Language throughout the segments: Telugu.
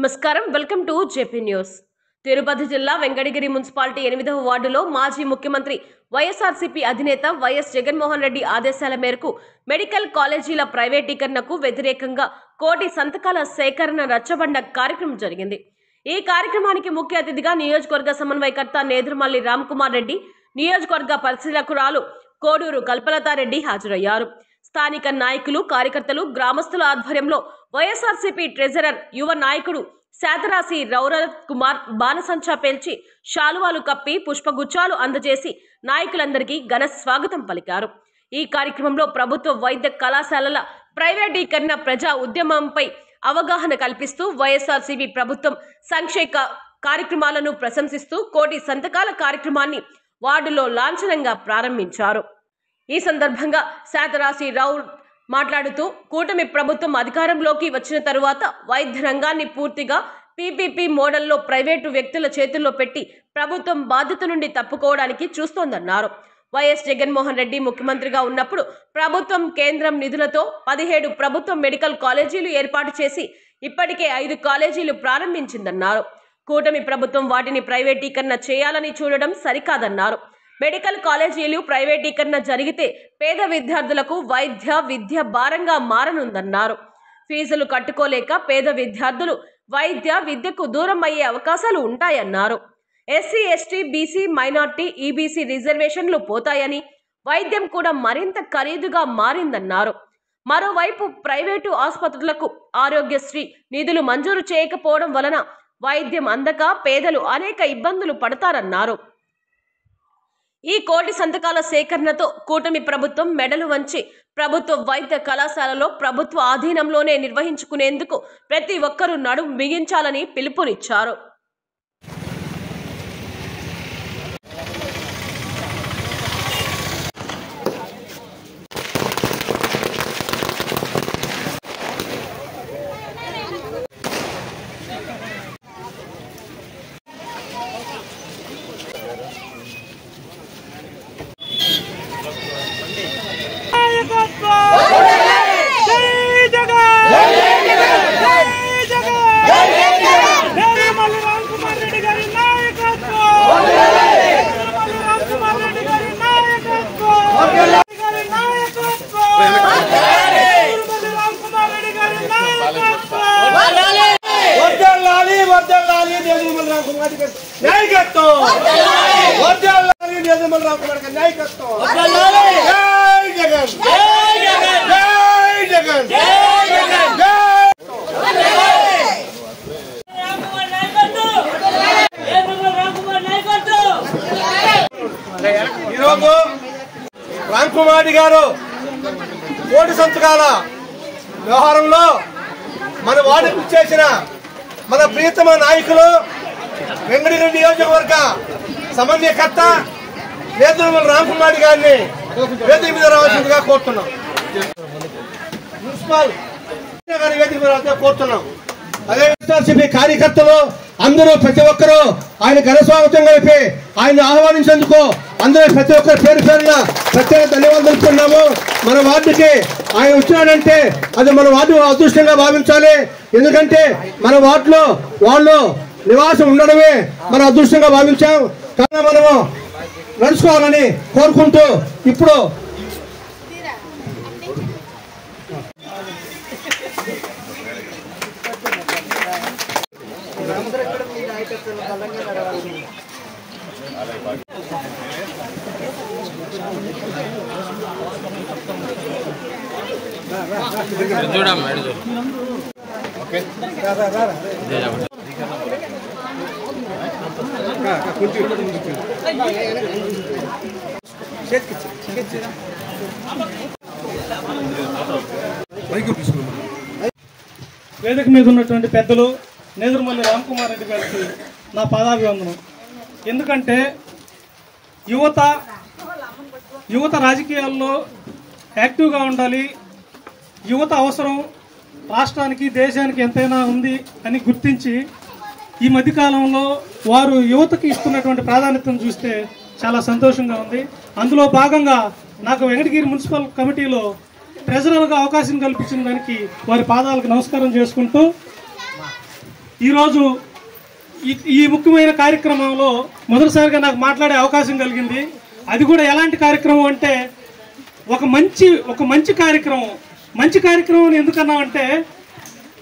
నమస్కారం welcome to JP news. Tirupati జిల్లా వెంకటగిరి మున్సిపాలిటీ 8వ వార్డులో మాజీ ముఖ్యమంత్రి వైఎస్ఆర్సీపీ అధినేత వైఎస్ జగన్మోహన్ రెడ్డి ఆదేశాల మేరకు మెడికల్ కాలేజీల ప్రైవేటీకరణకు వ్యతిరేకంగా కోటి సంతకాల సేకరణ రచ్చబండ కార్యక్రమం జరిగింది. ఈ కార్యక్రమానికి ముఖ్య అతిథిగా నియోజకవర్గ సమన్వయకర్త నేదురుమల్లి రామ్కుమార్ రెడ్డి, నియోజకవర్గ పరిశీలకురాలు కోడూరు కల్పలతారెడ్డి హాజరయ్యారు. స్థానిక నాయకులు, కార్యకర్తలు, గ్రామస్తుల ఆధ్వర్యంలో వైఎస్ఆర్సీపీ ట్రెజరర్ యువ నాయకుడు శాతరాశి రౌరత్ కుమార్ బాణసంచా పేల్చి శాలువాలు కప్పి పుష్పగుచ్చాలు అందజేసి నాయకులందరికీ ఘన స్వాగతం పలికారు. ఈ కార్యక్రమంలో ప్రభుత్వ వైద్య కళాశాలల ప్రైవేటీకరణ ప్రజా ఉద్యమంపై అవగాహన కల్పిస్తూ వైఎస్ఆర్సీపీ ప్రభుత్వం సంక్షేమ కార్యక్రమాలను ప్రశంసిస్తూ కోటి సంతకాల కార్యక్రమాన్ని వార్డులో లాంఛనంగా ప్రారంభించారు. ఈ సందర్భంగా శాతరాశి రౌరత్ మాట్లాడుతూ కూటమి ప్రభుత్వం అధికారంలోకి వచ్చిన తరువాత వైద్య రంగాన్ని పూర్తిగా పీపీపీ మోడల్లో ప్రైవేటు వ్యక్తుల చేతుల్లో పెట్టి ప్రభుత్వం బాధ్యత నుండి తప్పుకోవడానికి చూస్తోందన్నారు. వైఎస్ జగన్మోహన్ రెడ్డి ముఖ్యమంత్రిగా ఉన్నప్పుడు ప్రభుత్వం కేంద్రం నిధులతో 17 ప్రభుత్వ మెడికల్ కాలేజీలు ఏర్పాటు చేసి ఇప్పటికే 5 కాలేజీలు ప్రారంభించిందన్నారు. కూటమి ప్రభుత్వం వాటిని ప్రైవేటీకరణ చేయాలని చూడడం సరికాదన్నారు. మెడికల్ కాలేజీలు ప్రైవేటీకరణ జరిగితే పేద విద్యార్థులకు విద్య భారంగా మారనుందన్నారు. ఫీజులు కట్టుకోలేక పేద విద్యార్థులు విద్యకు దూరం అయ్యే అవకాశాలు ఉంటాయన్నారు. SC, ST, BC, minority, EBC రిజర్వేషన్లు పోతాయని, వైద్యం కూడా మరింత ఖరీదుగా మారిందన్నారు. మరోవైపు ప్రైవేటు ఆసుపత్రులకు ఆరోగ్యశ్రీ నిధులు మంజూరు చేయకపోవడం వలన వైద్యం అందక పేదలు అనేక ఇబ్బందులు పడతారన్నారు. ఈ కోటి సంతకాల సేకరణతో కూటమి ప్రభుత్వం మెడలు వంచి ప్రభుత్వ వైద్య కళాశాలలో ప్రభుత్వ ఆధీనంలోనే నిర్వహించుకునేందుకు ప్రతి ఒక్కరూ నడుం బిగించాలని పిలుపునిచ్చారు. ఈరోజు రామ్కుమార్ గారు కోటి సంతకాల వ్యవహారంలో మన వార్డుకు చేసిన మన ప్రియతమ నాయకులు వెంకటగిరి నియోజకవర్గ సమన్వయకర్త నేదురుమల్లి రామ్కుమార్ గారిని వేదిక మీద రావాల్సిందిగా కోరుతున్నాం. మున్సిపల్ వేదిక మీద రావాల్సిందిగా కోరుతున్నాం. అదే వైఎస్ఆర్సీపీ కార్యకర్తలు అందరూ ప్రతి ఒక్కరూ ఆయన ఘన స్వాగతం కలిపి ఆయన ఆహ్వానించేందుకు అందరూ ప్రతి ఒక్కరు పేరు పేరున ప్రత్యేక ధన్యవాదాలు తెలుపుతున్నాము. మన వార్డుకి ఆయన వచ్చినాడంటే అది మన వార్డు అదృష్టంగా భావించాలి. ఎందుకంటే మన వార్డులో వాళ్ళు నివాసం ఉండడమే మన అదృష్టంగా భావించాం. కానీ మనము నడుచుకోవాలని కోరుకుంటూ ఇప్పుడు వేదిక మీద ఉన్నటువంటి పెద్దలు నేదురుమల్లి రామ్కుమార్ రెడ్డి గారికి నా పాదాభివందనం. ఎందుకంటే యువత రాజకీయాల్లో యాక్టివ్గా ఉండాలి. యువత అవసరం రాష్ట్రానికి, దేశానికి ఎంతైనా ఉంది అని గుర్తించి ఈ మధ్యకాలంలో వారు యువతకి ఇస్తున్నటువంటి ప్రాధాన్యతను చూస్తే చాలా సంతోషంగా ఉంది. అందులో భాగంగా నాకు వెంకటగిరి మున్సిపల్ కమిటీలో ట్రెజరర్గా అవకాశం కల్పించిన దానికి వారి పాదాలకు నమస్కారం చేసుకుంటూ ఈరోజు ఈ ముఖ్యమైన కార్యక్రమంలో మొదటిసారిగా నాకు మాట్లాడే అవకాశం కలిగింది. అది కూడా ఎలాంటి కార్యక్రమం అంటే ఒక మంచి కార్యక్రమం ఎందుకన్నామంటే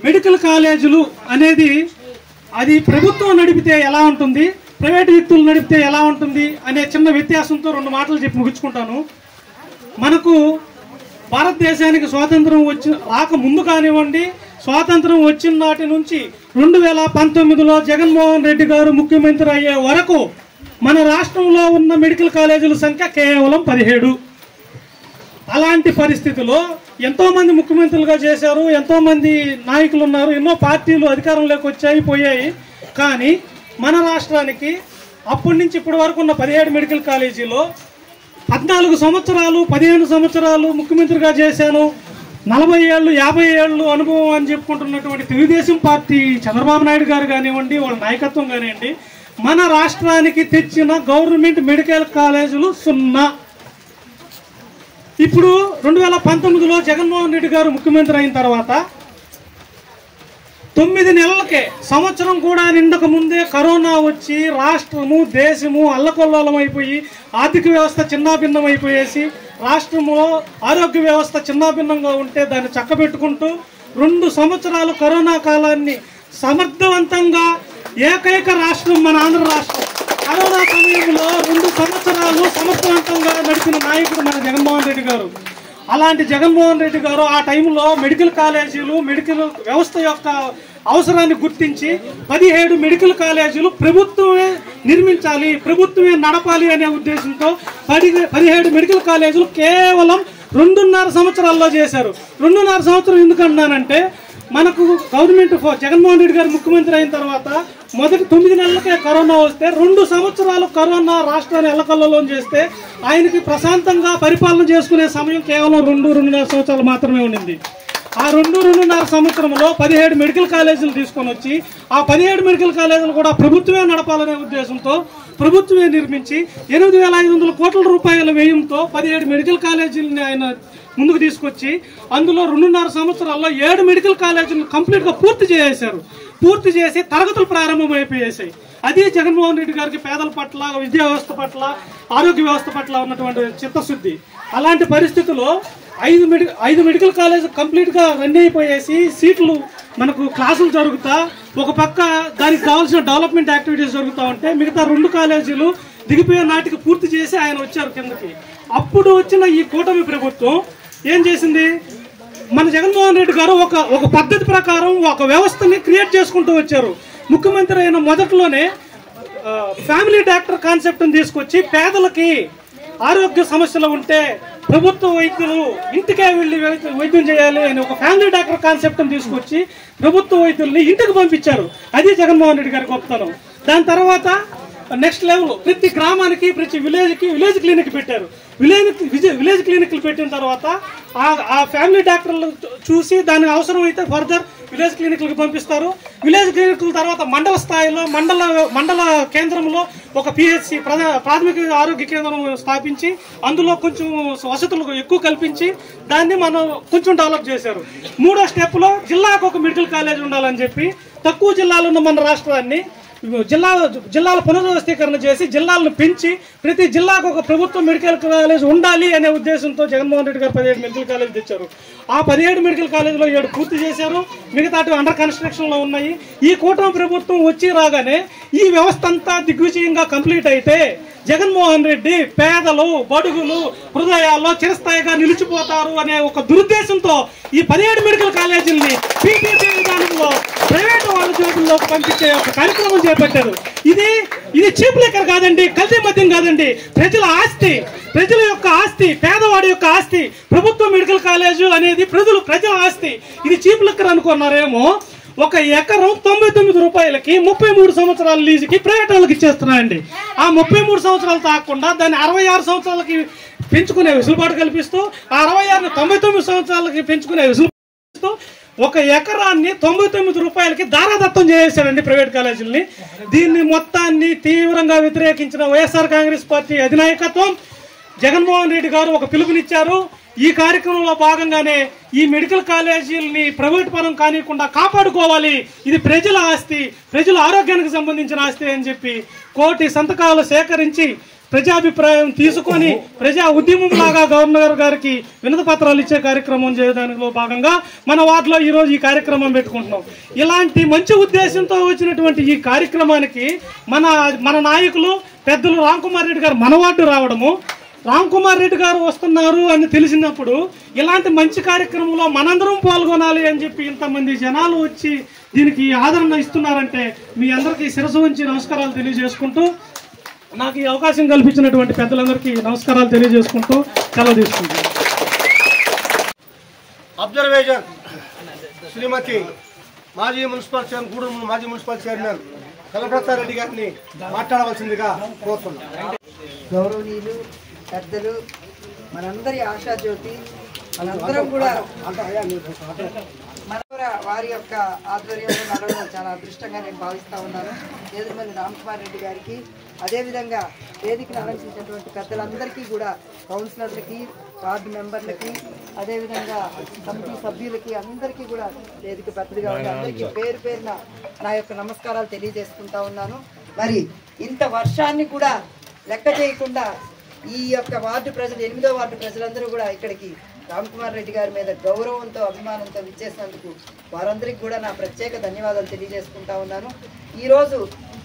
మెడికల్ కాలేజీలు అనేది అది ప్రభుత్వం నడిపితే ఎలా ఉంటుంది, ప్రైవేట్ వ్యక్తులు నడిపితే ఎలా ఉంటుంది అనే చిన్న వ్యత్యాసంతో 2 మాటలు చెప్పి ముగించుకుంటాను. మనకు భారతదేశానికి స్వాతంత్రం రాకముందు కానివ్వండి, స్వాతంత్రం వచ్చిన నాటి నుంచి 2019లో జగన్మోహన్ రెడ్డి గారు ముఖ్యమంత్రి అయ్యే వరకు మన రాష్ట్రంలో ఉన్న మెడికల్ కాలేజీల సంఖ్య కేవలం 17. అలాంటి పరిస్థితిలో ఎంతోమంది ముఖ్యమంత్రులుగా చేశారు, ఎంతోమంది నాయకులు ఉన్నారు, ఎన్నో పార్టీలు అధికారంలోకి పోయాయి. కానీ మన రాష్ట్రానికి అప్పటి నుంచి ఇప్పటి వరకు ఉన్న 17 మెడికల్ కాలేజీలో 14 సంవత్సరాలు 15 సంవత్సరాలు ముఖ్యమంత్రిగా చేశాను, 40 ఏళ్ళు 50 ఏళ్ళు అనుభవం అని చెప్పుకుంటున్నటువంటి తెలుగుదేశం పార్టీ చంద్రబాబు నాయుడు గారు కానివ్వండి, వాళ్ళ నాయకత్వం కానివ్వండి, మన రాష్ట్రానికి తెచ్చిన గవర్నమెంట్ మెడికల్ కాలేజీలు 0. ఇప్పుడు 2019లో జగన్మోహన్ రెడ్డి గారు ముఖ్యమంత్రి అయిన తర్వాత 9 నెలలకే, సంవత్సరం కూడా నిండక ముందే కరోనా వచ్చి రాష్ట్రము దేశము అల్లకొల్లోలం అయిపోయి ఆర్థిక వ్యవస్థ చిన్నాభిన్నం అయిపోయేసి రాష్ట్రంలో ఆరోగ్య వ్యవస్థ చిన్నాభిన్నంగా ఉంటే దాన్ని చక్కబెట్టుకుంటూ 2 సంవత్సరాలు కరోనా కాలాన్ని సమర్థవంతంగా ఏకైక రాష్ట్రం మన ఆంధ్ర రాష్ట్రం. కరోనా సమయంలో 2 సంవత్సరాలు సమర్థవంతంగా నడిపిన నాయకుడు మన జగన్మోహన్ రెడ్డి గారు. అలాంటి జగన్మోహన్ రెడ్డి గారు ఆ టైంలో మెడికల్ కాలేజీలు, మెడికల్ వ్యవస్థ యొక్క అవసరాన్ని గుర్తించి 17 మెడికల్ కాలేజీలు ప్రభుత్వమే నిర్మించాలి, ప్రభుత్వమే నడపాలి అనే ఉద్దేశంతో 17 మెడికల్ కాలేజీలు కేవలం 2.5 సంవత్సరాల్లో చేశారు. 2.5 సంవత్సరం ఎందుకన్నానంటే మనకు గవర్నమెంట్ జగన్మోహన్ రెడ్డి గారు ముఖ్యమంత్రి అయిన తర్వాత మొదటి 9 నెలలకే కరోనా వస్తే 2 సంవత్సరాలు కరోనా రాష్ట్రాన్ని ఎల్లకల్లోలం చేస్తే ఆయనకి ప్రశాంతంగా పరిపాలన చేసుకునే సమయం కేవలం 2.5 సంవత్సరాలు మాత్రమే ఉండింది. ఆ 2.5 సంవత్సరంలో 17 మెడికల్ కాలేజీలు తీసుకొని వచ్చి ఆ 17 మెడికల్ కాలేజీలు కూడా ప్రభుత్వమే నడపాలనే ఉద్దేశంతో ప్రభుత్వమే నిర్మించి 8,500 కోట్ల రూపాయల వ్యయంతో 17 మెడికల్ కాలేజీలని ఆయన ముందుకు తీసుకొచ్చి అందులో 2.5 సంవత్సరాల్లో 7 మెడికల్ కాలేజీలు కంప్లీట్గా పూర్తి చేసి తరగతులు ప్రారంభమైపోయేసాయి. అది జగన్మోహన్ రెడ్డి గారికి పేదల పట్ల, విద్యా వ్యవస్థ పట్ల, ఆరోగ్య వ్యవస్థ పట్ల ఉన్నటువంటి చిత్తశుద్ధి. అలాంటి పరిస్థితుల్లో 5 మెడికల్ కాలేజ్ కంప్లీట్గా రన్ అయిపోయేసి సీట్లు మనకు క్లాసులు జరుగుతా, ఒక పక్క దానికి కావాల్సిన డెవలప్మెంట్ యాక్టివిటీస్ జరుగుతూ ఉంటే మిగతా 2 కాలేజీలు దిగిపోయే నాటికి పూర్తి చేసి ఆయన వచ్చారు కిందకి. అప్పుడు వచ్చిన ఈ కూటమి ప్రభుత్వం ఏం చేసింది, మన జగన్మోహన్ రెడ్డి గారు ఒక పద్ధతి ప్రకారం ఒక వ్యవస్థని క్రియేట్ చేసుకుంటూ వచ్చారు. ముఖ్యమంత్రి అయిన మొదట్లోనే ఫ్యామిలీ డాక్టర్ కాన్సెప్ట్ని తీసుకొచ్చి పేదలకి ఆరోగ్య సమస్యలు ఉంటే ప్రభుత్వ వైద్యులు ఇంటికే వెళ్ళి వైద్యం చేయాలి అని ఒక ఫ్యామిలీ డాక్టర్ కాన్సెప్ట్ని తీసుకొచ్చి ప్రభుత్వ వైద్యుల్ని ఇంటికి పంపించారు. అది జగన్మోహన్ రెడ్డి గారి గొప్పతనం. దాని తర్వాత నెక్స్ట్ లెవెల్ ప్రతి గ్రామానికి, ప్రతి విలేజ్ క్లినిక్ పెట్టారు. విలేజ్ క్లినిక్లు పెట్టిన తర్వాత ఆ ఫ్యామిలీ డాక్టర్లు చూసి దాని అవసరం అయితే ఫర్దర్ విలేజ్ క్లినిక్లకు పంపిస్తారు. విలేజ్ క్లినిక్ల తర్వాత మండల స్థాయిలో మండల కేంద్రంలో ఒక పిహెచ్సి ప్రాథమిక ఆరోగ్య కేంద్రం స్థాపించి అందులో కొంచెం వసతులు ఎక్కువ కల్పించి దాన్ని మనం కొంచెం డెవలప్ చేశారు. 3వ స్టెప్లో జిల్లాకు ఒక మెడికల్ కాలేజ్ ఉండాలని చెప్పి తక్కువ జిల్లాలు ఉన్న మన రాష్ట్రాన్ని జిల్లాల పునర్వ్యవస్థీకరణ చేసి జిల్లాలను పెంచి ప్రతి జిల్లాకు ఒక ప్రభుత్వ మెడికల్ కాలేజ్ ఉండాలి అనే ఉద్దేశంతో జగన్మోహన్ రెడ్డి గారు 17 మెడికల్ కాలేజ్ తెచ్చారు. ఆ 17 మెడికల్ కాలేజీలో 7 పూర్తి చేశారు, మిగతాటి అండర్ కన్స్ట్రక్షన్లో ఉన్నాయి. ఈ కూటమి ప్రభుత్వం వచ్చి రాగానే ఈ వ్యవస్థ అంతా దిగ్విజయంగా కంప్లీట్ అయితే జగన్మోహన్ రెడ్డి పేదలు, బడుగులు హృదయాల్లో చిరస్థాయిగా నిలిచిపోతారు అనే ఒక దురుద్దేశంతో ఈ 17 మెడికల్ కాలేజీల్ని పీపీపీ విధానంలో ప్రైవేటు వాళ్ళ జోబుల్లో పంపించే ఒక కార్యక్రమం చేపట్టారు. ఇది చీప్ లిక్కర్ కాదండి, కల్తీ మద్యం కాదండి, ప్రజల ఆస్తి, ప్రజల యొక్క ఆస్తి, పేదవాడి యొక్క ఆస్తి. ప్రభుత్వ మెడికల్ కాలేజు అనేది ప్రజల ఆస్తి. ఇది చీప్ లిక్కర్ అనుకున్నారేమో. 1 ఎకరం 99 రూపాయలకి 33 సంవత్సరాల లీజుకి ప్రైవేట్ వాళ్ళకి ఇచ్చేస్తున్నాయండి. ఆ 33 సంవత్సరాలు తాకుండా దాన్ని 66 సంవత్సరాలకి పెంచుకునే వెసులుబాటు కల్పిస్తూ, ఆ 66ని 99 సంవత్సరాలకి పెంచుకునే వెసులుబాటు 1 ఎకరాన్ని 99 రూపాయలకి దారాదత్తం చేసేసాడండి ప్రైవేట్ కాలేజీలని. దీన్ని మొత్తాన్ని తీవ్రంగా వ్యతిరేకించిన వైఎస్ఆర్ కాంగ్రెస్ పార్టీ అధినాయకత్వం జగన్మోహన్ రెడ్డి గారు ఒక పిలుపునిచ్చారు. ఈ కార్యక్రమంలో భాగంగానే ఈ మెడికల్ కాలేజీలని ప్రైవేట్ పరం కానివ్వకుండా కాపాడుకోవాలి, ఇది ప్రజల ఆస్తి, ప్రజల ఆరోగ్యానికి సంబంధించిన ఆస్తి అని చెప్పి 1 కోటి సంతకాలు సేకరించి ప్రజాభిప్రాయం తీసుకొని ప్రజా ఉద్యమం లాగా గవర్నర్ గారికి వినతి పత్రాలు ఇచ్చే కార్యక్రమం చేయడానికి భాగంగా మన వార్డులో ఈరోజు ఈ కార్యక్రమం పెట్టుకుంటున్నాం. ఇలాంటి మంచి ఉద్దేశంతో వచ్చినటువంటి ఈ కార్యక్రమానికి మన నాయకులు పెద్దలు రామ్ కుమార్ రెడ్డి గారు మన వార్డు రావడము, రామ్ కుమార్ రెడ్డి గారు వస్తున్నారు అని తెలిసినప్పుడు ఇలాంటి మంచి కార్యక్రమంలో మనందరం పాల్గొనాలి అని చెప్పి ఇంతమంది జనాలు వచ్చి దీనికి ఆదరణ ఇస్తున్నారంటే మీ అందరికీ శిరస్సు వంచి నమస్కారాలు తెలియజేసుకుంటూ, నాకు ఈ అవకాశం కల్పించినటువంటి పెద్దలందరికీ నమస్కారాలు తెలియజేసుకుంటూ సెలవు తీసుకుంటాను. అబ్జర్వేషన్ శ్రీమతి మాజీ మున్సిపల్ చైర్మన్ గూడూరు మాజీ మున్సిపల్ చైర్మన్ కలప్రసాద్ రెడ్డి గారిని మాట్లాడవలసిందిగా కోరుతున్నాను. గౌరవనీయులు పెద్దలు మనందరి ఆశాజ్యోతి, మనందరం కూడా వారి యొక్క ఆధ్వర్యంలో నడవడం చాలా అదృష్టంగా నేను భావిస్తూ ఉన్నాను. ఎదురుమల్లి రామ్ కుమార్ రెడ్డి గారికి, అదేవిధంగా వేదికను అలంకరించినటువంటి పెద్దలందరికీ కూడా, కౌన్సిలర్లకి, వార్డు మెంబర్లకి, అదేవిధంగా కమిటీ సభ్యులకి అందరికీ కూడా వేదిక పెద్దదిగా ఉంది. అందరికీ పేరు పేరున నా యొక్క నమస్కారాలు తెలియజేసుకుంటా ఉన్నాను. మరి ఇంత వర్షాన్ని కూడా లెక్క చేయకుండా ఈ యొక్క వార్డు ప్రజలు 8వ వార్డు ప్రజలందరూ కూడా ఇక్కడికి రామ్ కుమార్ రెడ్డి గారి మీద గౌరవంతో అభిమానంతో విచ్చేసినందుకు వారందరికీ కూడా నా ప్రత్యేక ధన్యవాదాలు తెలియజేసుకుంటా ఉన్నాను. ఈరోజు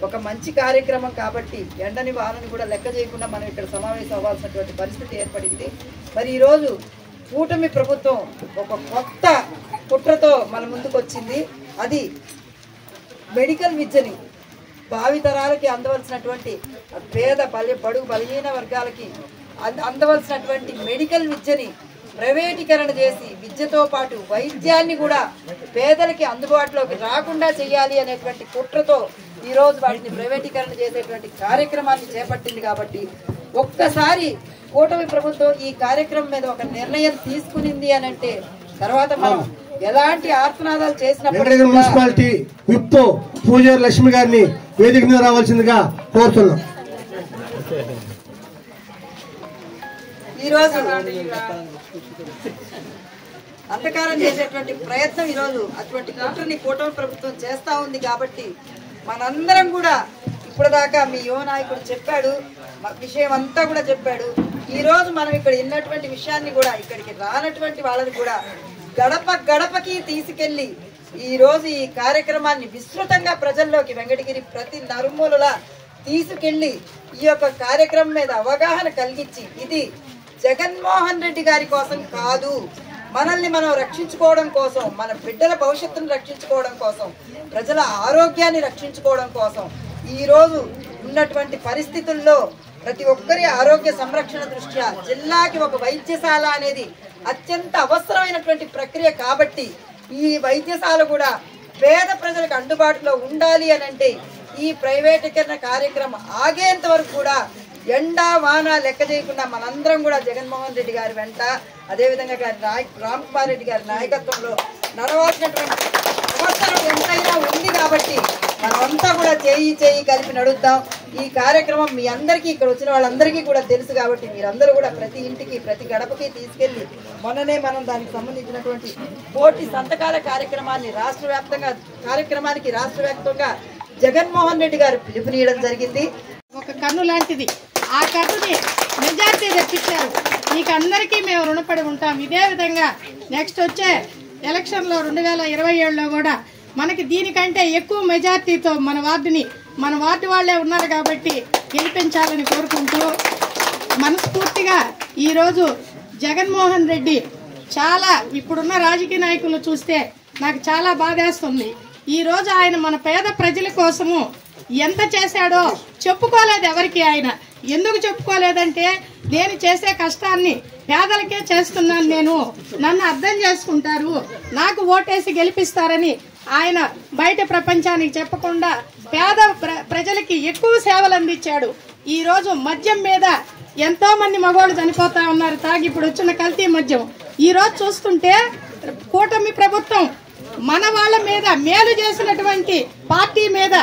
ఒక మంచి కార్యక్రమం కాబట్టి ఎండని వానని కూడా లెక్క చేయకుండా మనం ఇక్కడ సమావేశం అవ్వాల్సినటువంటి పరిస్థితి ఏర్పడింది. మరి ఈరోజు కూటమి ప్రభుత్వం ఒక కొత్త కుట్రతో మన ముందుకు వచ్చింది. అది మెడికల్ విద్యని భావితరాలకి అందవలసినటువంటి పేద బడుగు బలహీన వర్గాలకి అందవలసినటువంటి మెడికల్ విద్యని ప్రైవేటీకరణ చేసి విద్యతో పాటు వైద్యాన్ని కూడా పేదలకి అందుబాటులోకి రాకుండా చేయాలి అనేటువంటి కుట్రతో ఈరోజు వాటిని ప్రైవేటీకరణ చేసేటువంటి కార్యక్రమాన్ని చేపట్టింది. కాబట్టి ఒక్కసారి కూటమి ప్రభుత్వం ఈ కార్యక్రమం మీద ఒక నిర్ణయం తీసుకునింది అని అంటే తర్వాత మనం ఎలాంటి ఆర్తనాదాలు చేసినప్పుడు మున్సిపాలిటీ విప్ పూజారి లక్ష్మి గారిని వేదిక మీద రావాల్సిందిగా కోరుతున్నాం. ఈరోజు అంధకారం చేసేటువంటి ప్రయత్నం ఈరోజు అటువంటి కుట్రని కూటమి ప్రభుత్వం చేస్తా ఉంది. కాబట్టి మనందరం కూడా ఇప్పటిదాకా మీ యువ నాయకుడు చెప్పాడు, విషయం అంతా కూడా చెప్పాడు. ఈరోజు మనం ఇక్కడ విన్నటువంటి విషయాన్ని కూడా ఇక్కడికి రానటువంటి వాళ్ళని కూడా గడప గడపకి తీసుకెళ్లి ఈరోజు ఈ కార్యక్రమాన్ని విస్తృతంగా ప్రజల్లోకి వెంకటగిరి ప్రతి నలుమూలలా తీసుకెళ్లి ఈ యొక్క కార్యక్రమం మీద అవగాహన కలిగించి ఇది జగన్మోహన్ రెడ్డి గారి కోసం కాదు, మనల్ని మనం రక్షించుకోవడం కోసం, మన బిడ్డల భవిష్యత్తును రక్షించుకోవడం కోసం, ప్రజల ఆరోగ్యాన్ని రక్షించుకోవడం కోసం ఈరోజు ఉన్నటువంటి పరిస్థితుల్లో ప్రతి ఒక్కరి ఆరోగ్య సంరక్షణ దృష్ట్యా జిల్లాకి ఒక వైద్యశాల అనేది అత్యంత అవసరమైనటువంటి ప్రక్రియ. కాబట్టి ఈ వైద్యశాల కూడా పేద ప్రజలకు అందుబాటులో ఉండాలి అని అంటే ఈ ప్రైవేటీకరణ కార్యక్రమం ఆగేంత వరకు కూడా ఎండా వాన లెక్క చేయకుండా మనందరం కూడా జగన్మోహన్ రెడ్డి గారి వెంట, అదేవిధంగా రామ్ కుమార్ రెడ్డి గారి నాయకత్వంలో నడవాల్సినటువంటి అవసరం ఎంతైనా ఉంది. కాబట్టి మనమంతా కూడా చేయి కలిపి నడుద్దాం. ఈ కార్యక్రమం మీ అందరికీ, ఇక్కడ వచ్చిన వాళ్ళందరికీ కూడా తెలుసు. కాబట్టి మీరందరూ కూడా ప్రతి ఇంటికి ప్రతి గడపకి తీసుకెళ్లి మొన్ననే మనం దానికి సంబంధించినటువంటి 1 కోటి సంతకాల కార్యక్రమానికి రాష్ట్ర వ్యాప్తంగా జగన్మోహన్ రెడ్డి గారు పిలుపునియడం జరిగింది. ఒక కన్ను లాంటిది, ఆ కన్నుని మెజార్టీ తెప్పించారు. మీకు అందరికీ మేము రుణపడి ఉంటాం. ఇదే విధంగా నెక్స్ట్ వచ్చే ఎలక్షన్లో 2027లో కూడా మనకి దీనికంటే ఎక్కువ మెజార్టీతో మన వార్డు వాళ్లే ఉన్నారు కాబట్టి గెలిపించాలని కోరుకుంటూ మనస్ఫూర్తిగా ఈరోజు జగన్మోహన్ రెడ్డి చాలా ఇప్పుడున్న రాజకీయ నాయకులు చూస్తే నాకు చాలా బాధేస్తుంది. ఈరోజు ఆయన మన పేద ప్రజల కోసము ఎంత చేశాడో చెప్పుకోలేదు ఎవరికి. ఆయన ఎందుకు చెప్పుకోలేదంటే నేను చేసే కష్టాన్ని పేదలకే చేస్తున్నాను, నన్ను అర్థం చేసుకుంటారు, నాకు ఓటేసి గెలిపిస్తారని ఆయన బయట ప్రపంచానికి చెప్పకుండా పేద ప్రజలకి ఎక్కువ సేవలు అందించాడు. ఈ రోజు మద్యం మీద ఎంతో మంది మగవాళ్ళు చనిపోతా ఉన్నారు తాగి, ఇప్పుడు వచ్చిన కల్తీ మద్యం. ఈ రోజు చూస్తుంటే కూటమి ప్రభుత్వం మన వాళ్ళ మీద మేలు చేసినటువంటి పార్టీ మీద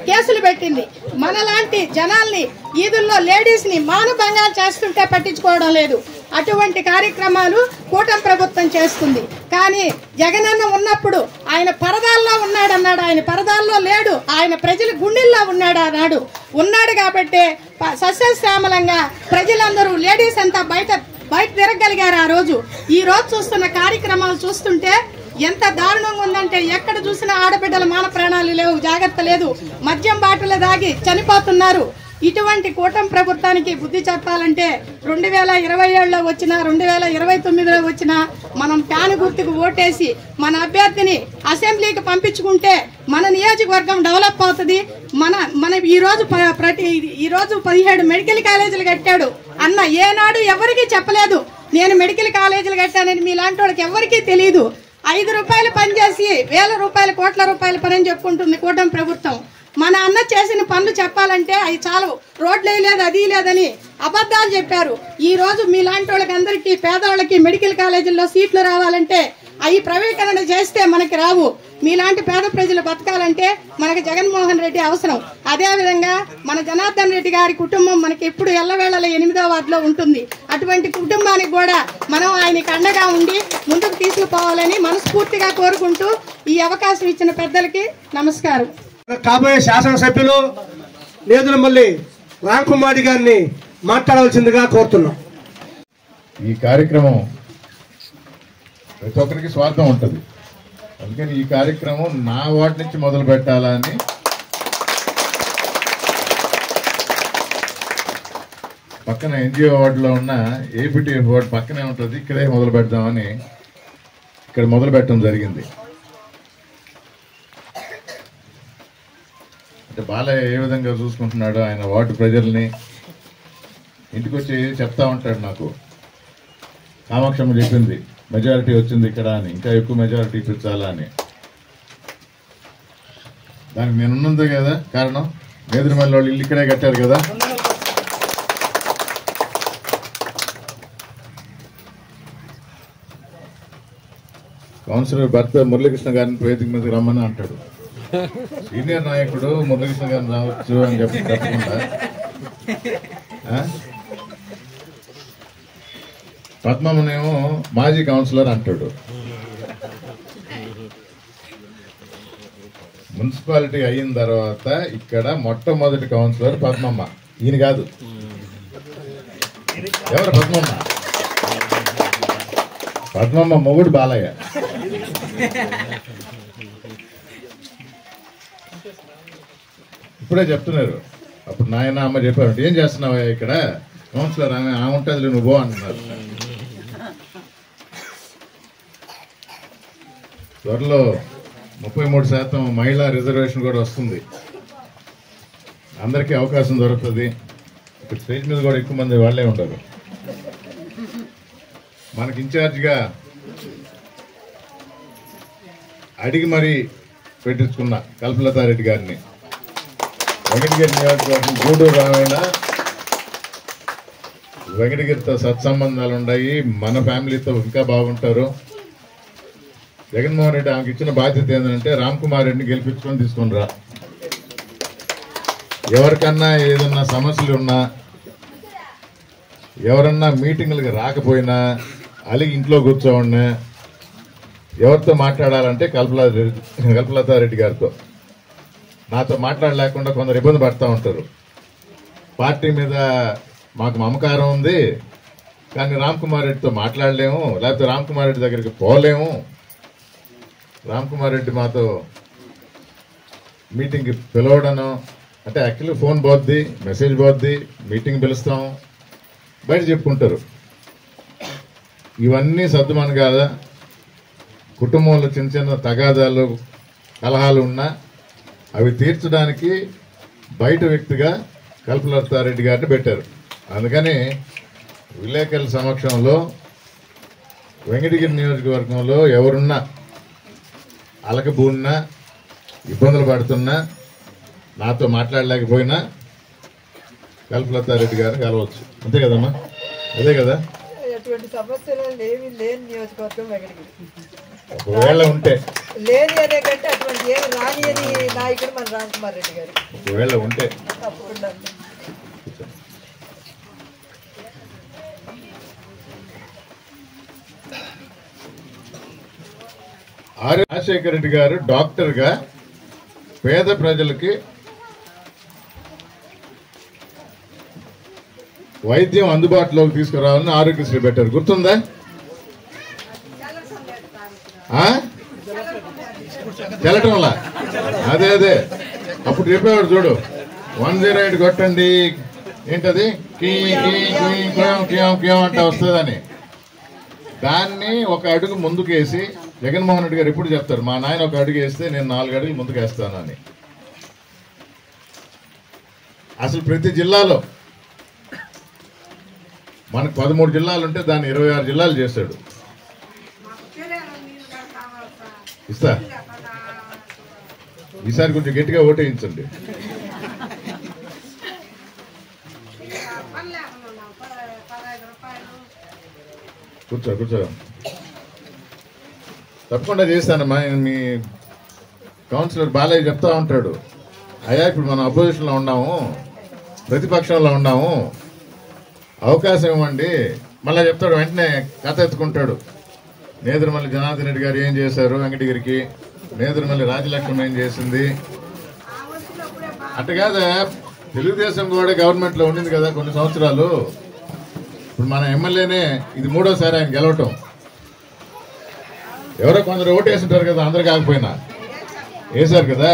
కేసులు పెట్టింది. మనలాంటి జనాల్ని ఈదుల్లో లేడీస్ ని మానభంగాలు చేస్తుంటే పట్టించుకోవడం లేదు. అటువంటి కార్యక్రమాలు కూటమి ప్రభుత్వం చేస్తుంది. కానీ జగనన్న ఉన్నప్పుడు ఆయన పరదాల్లో ఉన్నాడన్నాడు, ఆయన పరదాల్లో లేడు, ఆయన ప్రజల గుండెల్లో ఉన్నాడు. అన్నాడు ఉన్నాడు కాబట్టి సస్యశ్యామలంగా ప్రజలందరూ లేడీస్ అంతా బయట తిరగలిగారు. ఆ రోజు ఈ రోజు చూస్తున్న కార్యక్రమాలు చూస్తుంటే ఎంత దారుణంగా ఉందంటే ఎక్కడ చూసినా ఆడబిడ్డల మాన ప్రాణాలు లేవు, జాగ్రత్త లేదు, మద్యం బాటలు దాగి చనిపోతున్నారు. ఇటువంటి కూటమి ప్రభుత్వానికి బుద్ధి చెప్పాలంటే 2027లో వచ్చినా 2029లో వచ్చినా మనం ఫ్యాన్ గుర్తుకు ఓటేసి మన అభ్యర్థిని అసెంబ్లీకి పంపించుకుంటే మన నియోజకవర్గం డెవలప్ అవుతుంది. మన ఈ రోజు 17 మెడికల్ కాలేజీలు కట్టాడు అన్న, ఏనాడు ఎవరికీ చెప్పలేదు నేను మెడికల్ కాలేజీలు కట్టానని. మీలాంటి వాళ్ళకి ఎవరికీ తెలియదు. 5 రూపాయలు పని చేసి 1000 రూపాయలు కోట్ల రూపాయల పని అని చెప్పుకుంటుంది కూటమి ప్రభుత్వం. మన అన్న చేసిన పనులు చెప్పాలంటే అవి చాలు, రోడ్లు వేయలేదు అది లేదని అబద్ధాలు చెప్పారు. ఈ రోజు మీలాంటి వాళ్ళకి అందరికీ పేదవాళ్ళకి మెడికల్ కాలేజీల్లో సీట్లు రావాలంటే అవి ప్రైవేటీకరణ చేస్తే మనకి రావు. మీలాంటి పేద ప్రజలు బతకాలంటే మనకి జగన్మోహన్ రెడ్డి అవసరం. అదేవిధంగా మన జనార్దన్ రెడ్డి గారి కుటుంబం మనకి ఎప్పుడు ఎల్లవేళల 8వ వార్డులో ఉంటుంది. అటువంటి కుటుంబానికి కూడా మనం ఆయనకి అండగా ఉండి ముందుకు తీసుకుపోవాలని మనస్ఫూర్తిగా కోరుకుంటూ ఈ అవకాశం ఇచ్చిన పెద్దలకి నమస్కారం. కాబోయే శాసనసభ్యులు నేదులమల్లి రామ్కుమార్ గారిని మాట్లాడవలసిందిగా కోరుతున్నాం. ఈ కార్యక్రమం ప్రతి ఒక్కరికి స్వార్థం ఉంటుంది, అందుకని ఈ కార్యక్రమం నా వార్డు నుంచి మొదలు పెట్టాలని పక్కన ఎన్జిఓ వార్డులో ఉన్న ఏపీటీఎఫ్ వార్డు పక్కనే ఉంటుంది, ఇక్కడే మొదలు పెడదామని ఇక్కడ మొదలు పెట్టడం జరిగింది. అంటే బాలయ్య ఏ విధంగా చూసుకుంటున్నాడు ఆయన వార్డు ప్రజల్ని, ఇంటికి వచ్చి చెప్తా ఉంటాడు. నాకు కామాక్షమ్మ చెప్పింది మెజారిటీ వచ్చింది ఇక్కడ అని, ఇంకా ఎక్కువ మెజారిటీ ఇప్పించాలా అని. దానికి నేను ఉన్నది కదా కారణం, నేదురుమల్లి వాళ్ళు ఇల్లు ఇక్కడే కట్టారు కదా. కౌన్సిలర్ భర్త మురళీకృష్ణ గారిని వేదిక మీదకి రమ్మని అంటాడు. సీనియర్ నాయకుడు మురళీకృష్ణ గారిని రావచ్చు అని చెప్పకుండా పద్మమ్మనేమో మాజీ కౌన్సిలర్ అంటాడు. మున్సిపాలిటీ అయిన తర్వాత ఇక్కడ మొట్టమొదటి కౌన్సిలర్ పద్మమ్మ, ఈయన కాదు. ఎవరు పద్మమ్మ? పద్మమ్మ మొగుడు బాలయ్య. ఇప్పుడే చెప్తున్నారు, అప్పుడు నాయన అమ్మ చెప్పారు, ఏం చేస్తున్నావా ఇక్కడ కౌన్సిలర్ ఆమె ఉంటుంది నువ్వు అంటున్నారు. త్వరలో 33% మహిళా రిజర్వేషన్ కూడా వస్తుంది, అందరికీ అవకాశం దొరుకుతుంది. ఇక్కడ స్టేజ్ మీద కూడా ఎక్కువ మంది వాళ్ళే ఉంటారు. మనకి ఇన్ఛార్జిగా అడిగి మరీ పెట్టించుకున్న కల్పలతారెడ్డి గారిని, వెంకటగిరి నియోజకవర్గం గూడూరు రామైనా వెంకటగిరితో సత్సంబంధాలు ఉన్నాయి, మన ఫ్యామిలీతో ఇంకా బాగుంటారు. జగన్మోహన్ రెడ్డి ఆమెకి ఇచ్చిన బాధ్యత ఏంటంటే రామ్కుమార్ రెడ్డిని గెలిపించుకొని తీసుకుని రా. ఎవరికన్నా ఏదన్నా సమస్యలు ఉన్నా, ఎవరన్నా మీటింగులకు రాకపోయినా, అలిగి ఇంట్లో కూర్చోండి, ఎవరితో మాట్లాడాలంటే కల్పలతారెడ్డి గారితో. నాతో మాట్లాడలేకుండా కొందరు ఇబ్బంది పడుతూ ఉంటారు. పార్టీ మీద మాకు మమకారం ఉంది కానీ రామ్కుమార్ రెడ్డితో మాట్లాడలేము, లేకపోతే రామ్కుమార్ రెడ్డి దగ్గరికి పోలేము, రామ్కుమార్ రెడ్డి మాతో మీటింగ్కి పిలవడను అంటే యాక్చువల్లీ ఫోన్ పోద్ది, మెసేజ్ పోద్ది, మీటింగ్ పిలుస్తాం, బయట చెప్పుకుంటారు. ఇవన్నీ సర్దుమని కాదా. కుటుంబంలో చిన్న చిన్న తగాదాలు కలహాలు ఉన్నా అవి తీర్చడానికి బయట వ్యక్తిగా కల్పలతారెడ్డి గారిని పెట్టారు. అందుకని విలేకరుల సమక్షంలో వెంకటగిరి నియోజకవర్గంలో ఎవరున్నా అలకబూన్నా ఇబ్బందులు పడుతున్నా, నాతో మాట్లాడలేకపోయినా కల్పలతారెడ్డి గారిని కలవచ్చు. అంతే కదమ్మా, అదే కదా. ఎటువంటి సమస్యలు లేని నియోజకవర్గం వెంకటగిరి. ఒకవేళ ఉంటే లేని అనే కంటే అటువంటి ఏమి రాని అని నాయకుడు మన రామ్కుమార్ రెడ్డి గారు. ఒకవేళ ఉంటే తప్పకుండా రాజశేఖర రెడ్డి గారు డాక్టర్గా పేద ప్రజలకి వైద్యం అందుబాటులోకి తీసుకురావాలని ఆరోగ్యశ్రీ పెట్టారు, గుర్తుందా? తెలటంలా అదే అప్పుడు చెప్పేవాడు చూడు, 108 కొట్టండి, ఏంటది అంటే వస్తుందని. దాన్ని ఒక అడుగు ముందుకేసి జగన్మోహన్ రెడ్డి గారు ఎప్పుడు చెప్తారు, మా నాయన ఒక అడుగు వేస్తే నేను 4 అడుగులు ముందుకేస్తాను అని. అసలు ప్రతి జిల్లాలో మనకు 13 జిల్లాలు ఉంటే దాన్ని 26 జిల్లాలు చేశాడు. ఇస్తా, ఈసారి కొంచెం గట్టిగా ఓటేయించండి. కూర్చో తప్పకుండా చేస్తానమ్మా. మీ కౌన్సిలర్ బాలయ్య చెప్తా ఉంటాడు, అయ్యా ఇప్పుడు మనం అపోజిషన్లో ఉన్నాము, ప్రతిపక్షంలో ఉన్నాము, అవకాశం ఇవ్వండి. మళ్ళీ చెప్తాడు, వెంటనే కథ ఎత్తుకుంటాడు, నేదురుమల్లి జనార్దన్ రెడ్డి గారు ఏం చేశారు వెంకటగిరికి, నేదురుమల్లి రాజలక్ష్మి ఏం చేసింది. అట్టు కాదా, తెలుగుదేశం కూడా గవర్నమెంట్లో ఉండింది కదా కొన్ని సంవత్సరాలు. ఇప్పుడు మన ఎమ్మెల్యేనే ఇది 3వసారి ఆయన గెలవటం. ఎవరో కొందరు ఓటేసింటారు కదా, అందరు కాకపోయినా వేశారు కదా.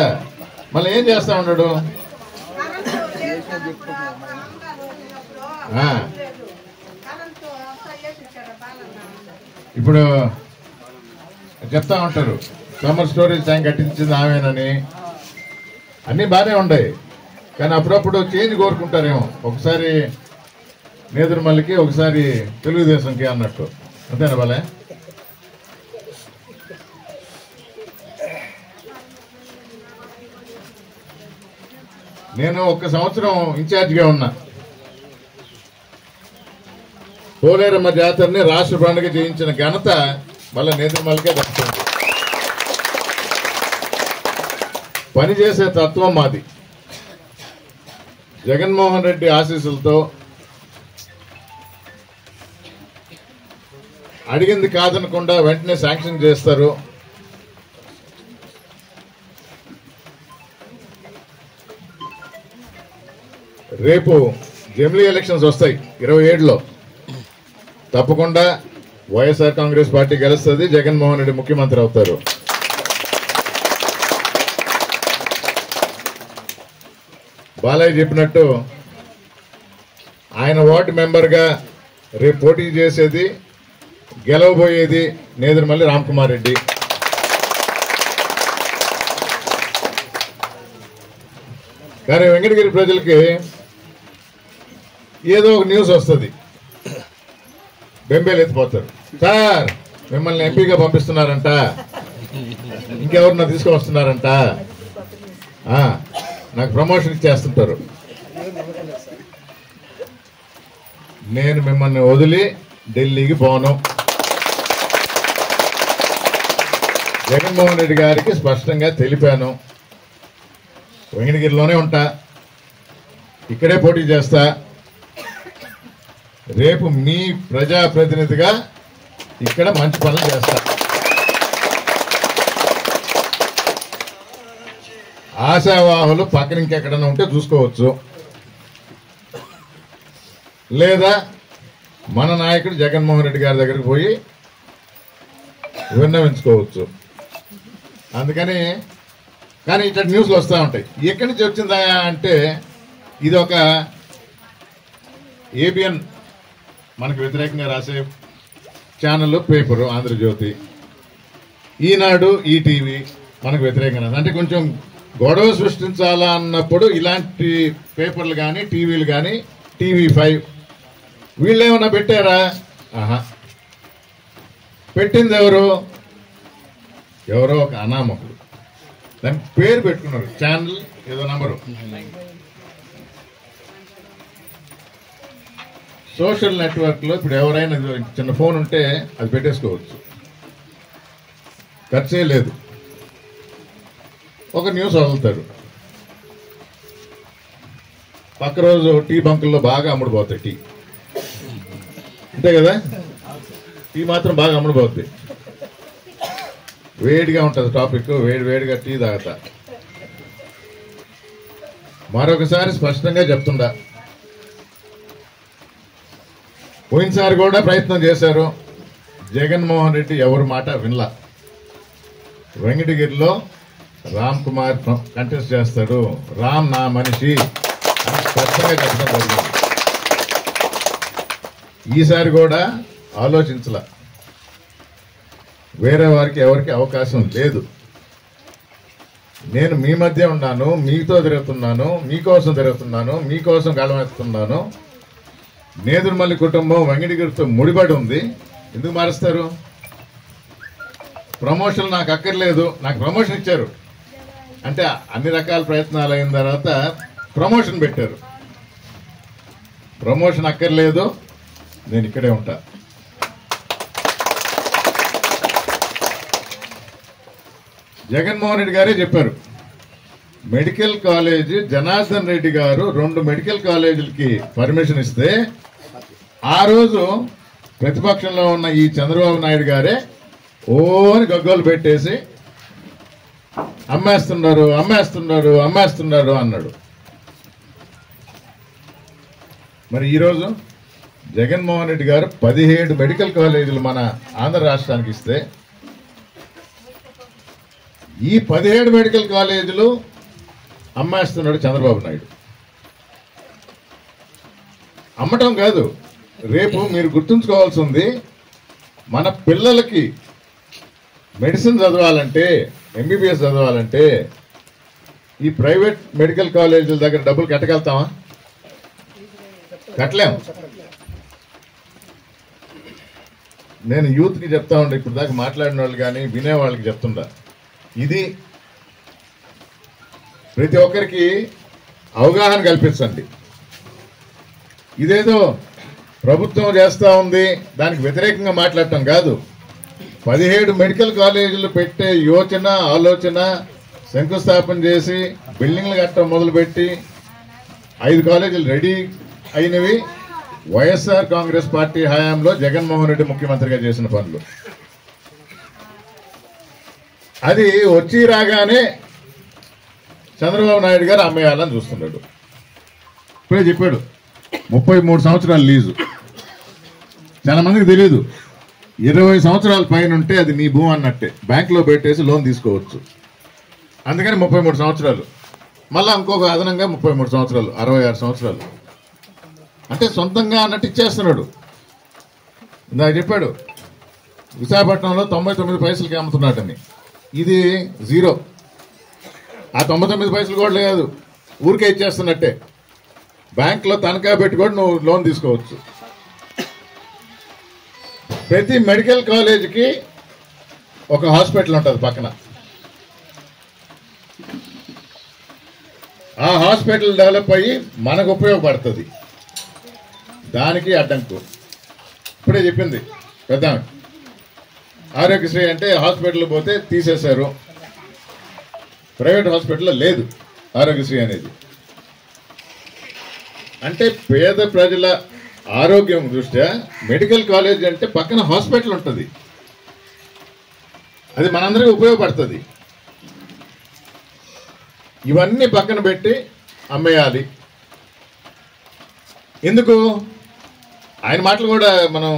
మళ్ళీ ఏం చేస్తా ఉన్నాడు, ఇప్పుడు చెప్తా ఉంటారు సమ్మర్ స్టోరేజ్ ట్యాంక్ కట్టించింది ఆమెనని. అన్నీ బాగానే ఉన్నాయి, కానీ అప్పుడప్పుడు చేంజ్ కోరుకుంటారేమో, ఒకసారి నేదురుమల్లికి ఒకసారి తెలుగుదేశంకి అన్నట్టు. అంతేనా బాలే? నేను 1 సంవత్సరం ఇన్ఛార్జిగా ఉన్నా. పోలేరమ్మ జాతరని రాష్ట్ర పండుగ చేయించిన ఘనత మళ్ళీ నేదురుమల్లికే దక్కుతుంది. పనిచేసే తత్వం మాది. జగన్మోహన్ రెడ్డి ఆశీస్సులతో అడిగింది కాదనకుండా వెంటనే శాంక్షన్ చేస్తారు. రేపు జమిలీ ఎలక్షన్స్ వస్తాయి 27లో. తప్పకుండా వైఎస్ఆర్ కాంగ్రెస్ పార్టీ గెలుస్తుంది, జగన్మోహన్ రెడ్డి ముఖ్యమంత్రి అవుతారు. బాలయ్య చెప్పినట్టు ఆయన వార్డు మెంబర్గా రేపు పోటీ చేసేది, గెలవబోయేది నేదురుమల్లి రామ్కుమార్ రెడ్డి. కానీ వెంకటగిరి ప్రజలకి ఏదో ఒక న్యూస్ వస్తుంది, బెంబేలు ఎత్తిపోతారు. సార్ మిమ్మల్ని ఎంపీగా పంపిస్తున్నారంట, ఇంకెవరన్నా తీసుకువస్తున్నారంట, నాకు ప్రమోషన్ ఇచ్చేస్తుంటారు. నేను మిమ్మల్ని వదిలి ఢిల్లీకి పోను. జగన్మోహన్ రెడ్డి గారికి స్పష్టంగా తెలిపాను, వెంకటగిరిలోనే ఉంటా, ఇక్కడే పోటీ చేస్తా. రేపు మీ ప్రజాప్రతినిధిగా ఇక్కడ మంచి పనులు చేస్తా. ఆశావాహులు పక్కన ఇంకెక్కడన్నా ఉంటే చూసుకోవచ్చు, లేదా మన నాయకుడు జగన్మోహన్ రెడ్డి గారి దగ్గరికి పోయి విన్నవించుకోవచ్చు. అందుకని కానీ ఇట్లా న్యూస్లు వస్తూ ఉంటాయి. ఎక్కడి నుంచి వచ్చిందా అంటే ఇది ఒక ఏబిఎన్ మనకు వ్యతిరేకంగా రాసే ఛానల్, పేపరు ఆంధ్రజ్యోతి, ఈనాడు, ఈటీవీ మనకు వ్యతిరేకంగా, అంటే కొంచెం గొడవ సృష్టించాలా అన్నప్పుడు ఇలాంటి పేపర్లు కానీ టీవీలు కానీ, TV5 వీళ్ళు ఏమన్నా పెట్టారా? పెట్టింది ఎవరో ఒక అనామకుడు దానికి పేరు పెట్టుకున్నారు, ఛానల్ ఏదో నంబరు. సోషల్ నెట్వర్క్ లో ఇప్పుడు ఎవరైనా చిన్న ఫోన్ ఉంటే అది పెట్టేసుకోవచ్చు, ఖర్చే లేదు. ఒక న్యూస్ వదులుతాడు, పక్క రోజు టీ బంకుల్లో బాగా అమ్ముడుపోతాయి. టీ అంతే కదా, టీ మాత్రం బాగా అమ్ముడుపోతాయి. వేడిగా ఉంటుంది టాపిక్, వేడిగా టీ తాగుతా. మరొకసారి స్పష్టంగా చెప్తుండా, పోయినసారి కూడా ప్రయత్నం చేశారు, జగన్మోహన్ రెడ్డి ఎవరి మాట వినలా. వెంకటగిరిలో రామ్ కుమార్ కంటెస్ట్ చేస్తాడు, రామ్ నా మనిషి అని స్పష్టంగా చెప్పడం జరిగింది. ఈసారి కూడా ఆలోచించలా, వేరే వారికి ఎవరికి అవకాశం లేదు. నేను మీ మధ్య ఉన్నాను, మీతో తిరుగుతున్నాను, మీకోసం తిరుగుతున్నాను, మీకోసం గళమెత్తున్నాను. నేదురుమల్లి కుటుంబం వెంకటగిరితో ముడిపడి ఉంది, ఎందుకు మారుస్తారు? ప్రమోషన్ నాకు అక్కర్లేదు, నాకు ప్రమోషన్ ఇచ్చారు అంటే అన్ని రకాల ప్రయత్నాలు అయిన తర్వాత ప్రమోషన్ పెట్టారు. ప్రమోషన్ అక్కర్లేదు, నేను ఇక్కడే ఉంటా. జగన్మోహన్ రెడ్డి గారే చెప్పారు, మెడికల్ కాలేజీ జనార్దన్ రెడ్డి గారు 2 మెడికల్ కాలేజీలకి పర్మిషన్ ఇస్తే ఆ రోజు ప్రతిపక్షంలో ఉన్న ఈ చంద్రబాబు నాయుడు గారే ఓని గగ్గోలు పెట్టేసి అమ్మేస్తున్నారు అన్నాడు. మరి ఈరోజు జగన్మోహన్ రెడ్డి గారు 17 మెడికల్ కాలేజీలు మన ఆంధ్ర రాష్ట్రానికి ఇస్తే ఈ 17 మెడికల్ కాలేజీలు అమ్మేస్తున్నాడు చంద్రబాబు నాయుడు. అమ్మటం కాదు, రేపు మీరు గుర్తుంచుకోవాల్సి ఉంది, మన పిల్లలకి మెడిసిన్ చదవాలంటే, ఎంబీబీఎస్ చదవాలంటే ఈ ప్రైవేట్ మెడికల్ కాలేజీల దగ్గర డబ్బులు కట్టగలుగుతామా? కట్టలేం. నేను యూత్కి చెప్తా ఉండే, ఇప్పుడు దాకా మాట్లాడిన వాళ్ళు కానీ వినేవాళ్ళకి చెప్తుండా, ఇది ప్రతి ఒక్కరికి అవగాహన కల్పించండి. ఇదేదో ప్రభుత్వం చేస్తూ ఉంది దానికి వ్యతిరేకంగా మాట్లాడటం కాదు. 17 మెడికల్ కాలేజీలు పెట్టే యోచన, ఆలోచన, శంకుస్థాపన చేసి బిల్డింగ్లు కట్టడం మొదలుపెట్టి 5 కాలేజీలు రెడీ అయినవి వైఎస్ఆర్ కాంగ్రెస్ పార్టీ హయాంలో జగన్మోహన్ రెడ్డి ముఖ్యమంత్రిగా చేసిన పనులు. అది వచ్చి రాగానే చంద్రబాబు నాయుడు గారు అమ్మేయాలని చూస్తున్నాడు. ఇప్పుడే చెప్పాడు 33 సంవత్సరాల లీజు. చాలా మందికి తెలియదు, 20 సంవత్సరాల పైన ఉంటే అది నీ భూమి అన్నట్టే, బ్యాంకులో పెట్టేసి లోన్ తీసుకోవచ్చు. అందుకని 33 సంవత్సరాలు, మళ్ళా ఇంకొక అదనంగా 33 సంవత్సరాలు, 66 సంవత్సరాలు అంటే సొంతంగా అన్నట్టు ఇచ్చేస్తున్నాడు. ఇందాక చెప్పాడు విశాఖపట్నంలో 99 పైసలకి అమ్ముతున్నాడని, ఇది 0. ఆ 99 పైసలు కూడా లేదు, ఊరికే ఇచ్చేస్తున్నట్టే. బ్యాంకులో తనఖా పెట్టి కూడా నువ్వు లోన్ తీసుకోవచ్చు. ప్రతి మెడికల్ కాలేజీకి ఒక హాస్పిటల్ ఉంటుంది పక్కన. ఆ హాస్పిటల్ డెవలప్ అయ్యి మనకు ఉపయోగపడుతుంది. దానికి అడ్డంకు ఇప్పుడే చెప్పింది పెద్ద ఆరోగ్యశ్రీ అంటే హాస్పిటల్ పోతే తీసేశారు, ప్రైవేట్ హాస్పిటల్లో లేదు ఆరోగ్యశ్రీ అనేది. అంటే పేద ప్రజల ఆరోగ్యం దృష్ట్యా మెడికల్ కాలేజ్ అంటే పక్కన హాస్పిటల్ ఉంటుంది, అది మనందరికీ ఉపయోగపడుతుంది. ఇవన్నీ పక్కన పెట్టి అమ్మేయాలి. ఎందుకు? ఆయన మాటలు కూడా మనం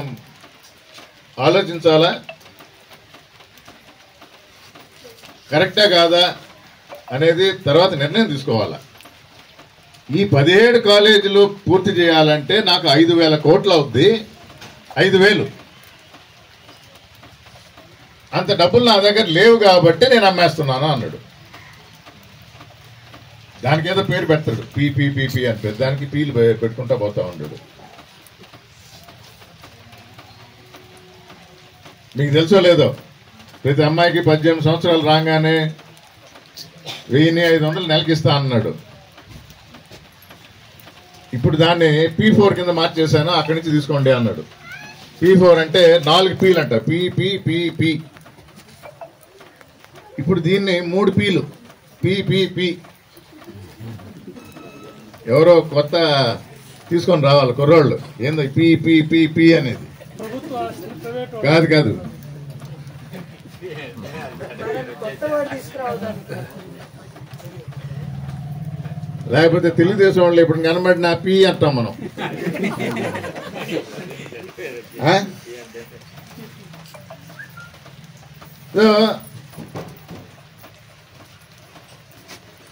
ఆలోచించాలా, కరెక్టా కాదా అనేది తర్వాత నిర్ణయం తీసుకోవాలా. ఈ 17 కాలేజీలు పూర్తి చేయాలంటే నాకు 5,000 కోట్లు అవుద్ది. 5,000 అంత డబ్బులు నా దగ్గర లేవు కాబట్టి నేను అమ్మేస్తున్నాను అన్నాడు. దానికి ఏదో పేరు పెడతాడు, పీపీపీపీ అని, పెద్దానికి పీలు పెట్టుకుంటా పోతా ఉన్నాడు. మీకు తెలుసో లేదో, ప్రతి అమ్మాయికి 18 సంవత్సరాలు రాగానే 1,500 నెలకిస్తా అన్నాడు. ఇప్పుడు దాన్ని P4 కింద మార్చేశాను, అక్కడి నుంచి తీసుకోండి అన్నాడు. P4 అంటే 4 పీలు అంట, పీ. ఇప్పుడు దీన్ని 3 పీలు, పీ. ఎవరో కొత్త తీసుకొని రావాలి కుర్రోళ్ళు, ఏందో పీ అనేది. కాదు కొత్త వర్డ్ తీసుకురావద్దాం. లేకపోతే తెలుగుదేశం వాళ్ళు ఇప్పుడు కనబడిన పి అంటాం మనం.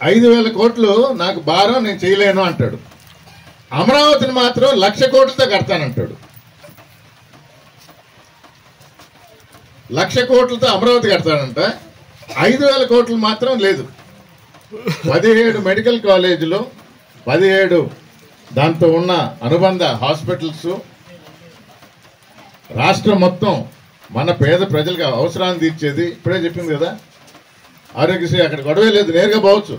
5,000 కోట్లు నాకు భారం, నేను చేయలేను అంటాడు. అమరావతిని మాత్రం 1,00,000 కోట్లతో కడతానంటాడు. 1,00,000 కోట్లతో అమరావతి కడతాడంట, 5,000 కోట్లు మాత్రం లేదు. 17 మెడికల్ కాలేజీలు, 17 దాంతో ఉన్న అనుబంధ హాస్పిటల్స్, రాష్ట్రం మొత్తం మన పేద ప్రజలకు అవసరాన్ని తీర్చేది. ఇప్పుడే చెప్పింది కదా ఆరోగ్యశ్రీ, అక్కడ గొడవే లేదు, నేరుగా పోవచ్చు.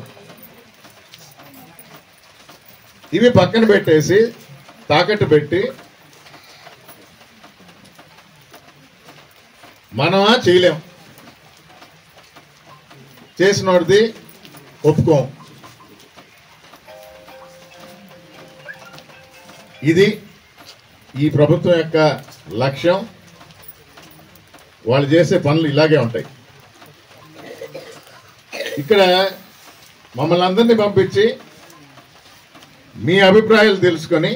ఇవి పక్కన పెట్టేసి తాకట్టు పెట్టి మనమా చేయలేం, చేసినోడిది ఒప్పుకోం. ఇది ఈ ప్రభుత్వం యొక్క లక్ష్యం. వాళ్ళు చేసే పనులు ఇలాగే ఉంటాయి. ఇక్కడ మమ్మల్ని అందరినీ పంపించి మీ అభిప్రాయాలు తెలుసుకొని,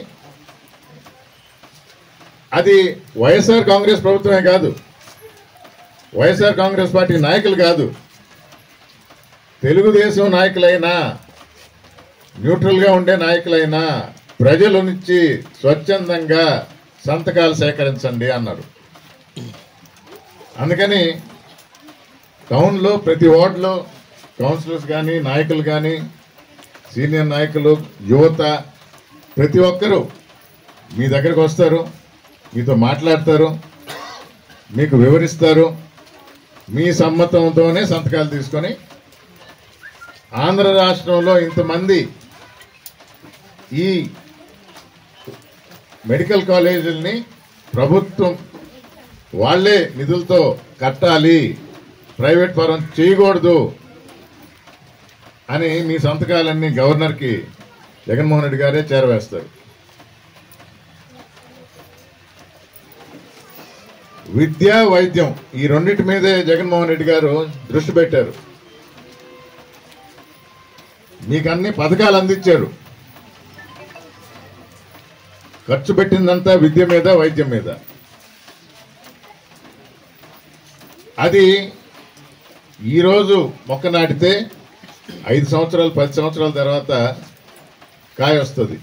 అది వైఎస్ఆర్ కాంగ్రెస్ ప్రభుత్వమే కాదు, వైఎస్ఆర్ కాంగ్రెస్ పార్టీ నాయకులు కాదు, తెలుగుదేశం నాయకులైనా, న్యూట్రల్గా ఉండే నాయకులైనా ప్రజల నుంచి స్వచ్ఛందంగా సంతకాలు సేకరించండి అన్నారు. అందుకని టౌన్లో ప్రతి వార్డులో కౌన్సిలర్స్ కానీ, నాయకులు కానీ, సీనియర్ నాయకులు, యువత ప్రతి ఒక్కరూ మీ దగ్గరకు వస్తారు, మీతో మాట్లాడతారు, మీకు వివరిస్తారు. మీ సమ్మతంతోనే సంతకాలు తీసుకొని ఆంధ్ర రాష్ట్రంలో ఇంతమంది ఈ మెడికల్ కాలేజీలని ప్రభుత్వం వాళ్లే నిధులతో కట్టాలి, ప్రైవేట్ పరం చేయకూడదు అని మీ సంతకాలన్నీ గవర్నర్కి జగన్మోహన్ రెడ్డి గారే చేరవేస్తారు. విద్య, వైద్యం ఈ రెండింటి మీదే జగన్మోహన్ రెడ్డి గారు దృష్టి పెట్టారు. మీకు అన్ని పథకాలు అందించారు. ఖర్చు పెట్టిందంతా విద్య మీద, వైద్యం మీద. అది ఈరోజు మొక్క నాటితే 5 సంవత్సరాలు 10 సంవత్సరాల తర్వాత కాయ వస్తుంది.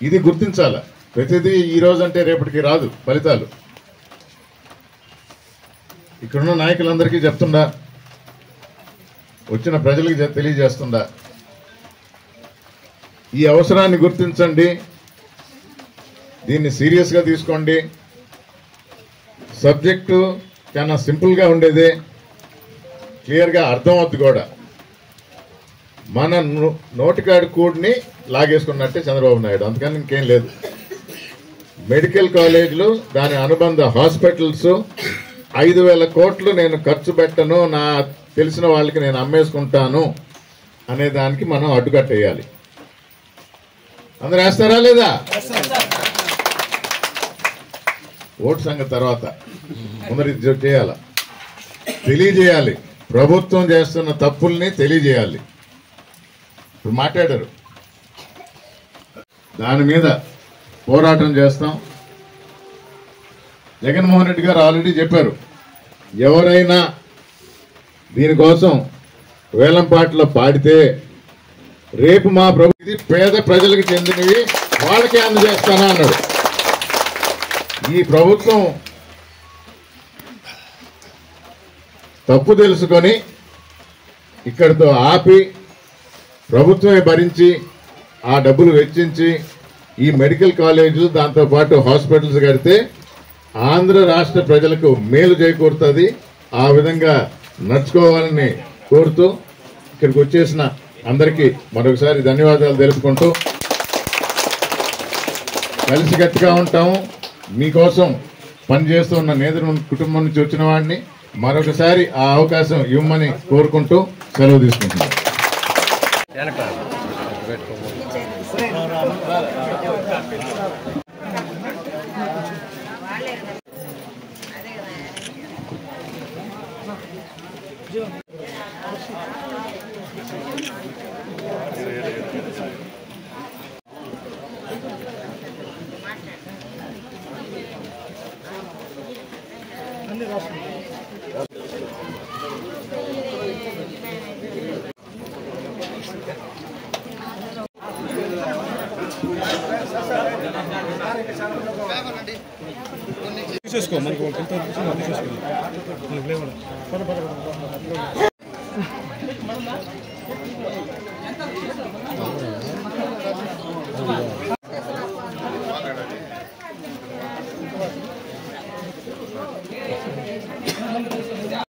ఇది గుర్తించాల. ప్రతిదీ ఈ రోజు అంటే రేపటికి రాదు ఫలితాలు. ఇక్కడున్న నాయకులందరికీ చెప్తుండా, వచ్చిన ప్రజలకు తెలియజేస్తుండా, ఈ అవసరాన్ని గుర్తించండి, దీన్ని సీరియస్గా తీసుకోండి. సబ్జెక్టు చాలా సింపుల్గా ఉండేదే, క్లియర్గా అర్థం అవుతుంది కూడా. మన నోటికాడు కూడిని లాగేసుకున్నట్టే చంద్రబాబు నాయుడు, అందుకని ఇంకేం లేదు. మెడికల్ కాలేజీలు, దాని అనుబంధ హాస్పిటల్స్ 5,000 కోట్లు నేను ఖర్చు పెట్టను, నా తెలిసిన వాళ్ళకి నేను అమ్మేసుకుంటాను అనే దానికి మనం అడ్డుకట్టేయాలి. అందరూ వేస్తారా లేదా? ఓటు సంగతి తర్వాత, ముందరి చేయాల, తెలియజేయాలి. ప్రభుత్వం చేస్తున్న తప్పుల్ని తెలియజేయాలి. ఇప్పుడు మాట్లాడారు, దాని మీద పోరాటం చేస్తాం. జగన్మోహన్ రెడ్డి గారు ఆల్రెడీ చెప్పారు, ఎవరైనా దీనికోసం వేలంపాటలో పాడితే రేపు మా ప్రభుత్వం పేద ప్రజలకు చెందినవి వాళ్ళకే అందజేస్తానా అన్నాడు. ఈ ప్రభుత్వం తప్పు తెలుసుకొని ఇక్కడితో ఆపి ప్రభుత్వమే భరించి ఆ డబ్బులు వెచ్చించి ఈ మెడికల్ కాలేజీలు దాంతోపాటు హాస్పిటల్స్ కడితే ఆంధ్ర రాష్ట్ర ప్రజలకు మేలు చేకూరుతుంది. ఆ విధంగా నడుచుకోవాలని కోరుతూ ఇక్కడికి వచ్చేసిన అందరికీ మరొకసారి ధన్యవాదాలు తెలుపుకుంటూ, కలిసికట్టుగా ఉంటాము. మీకోసం పనిచేస్తున్న నేతృ కుటుంబం నుంచి వచ్చిన వాడిని మరొకసారి ఆ అవకాశం ఇవ్వమని కోరుకుంటూ సెలవు తీసుకుంటున్నాను. తీసేసుకో మనకు ఎంత తీసేసుకో మనకు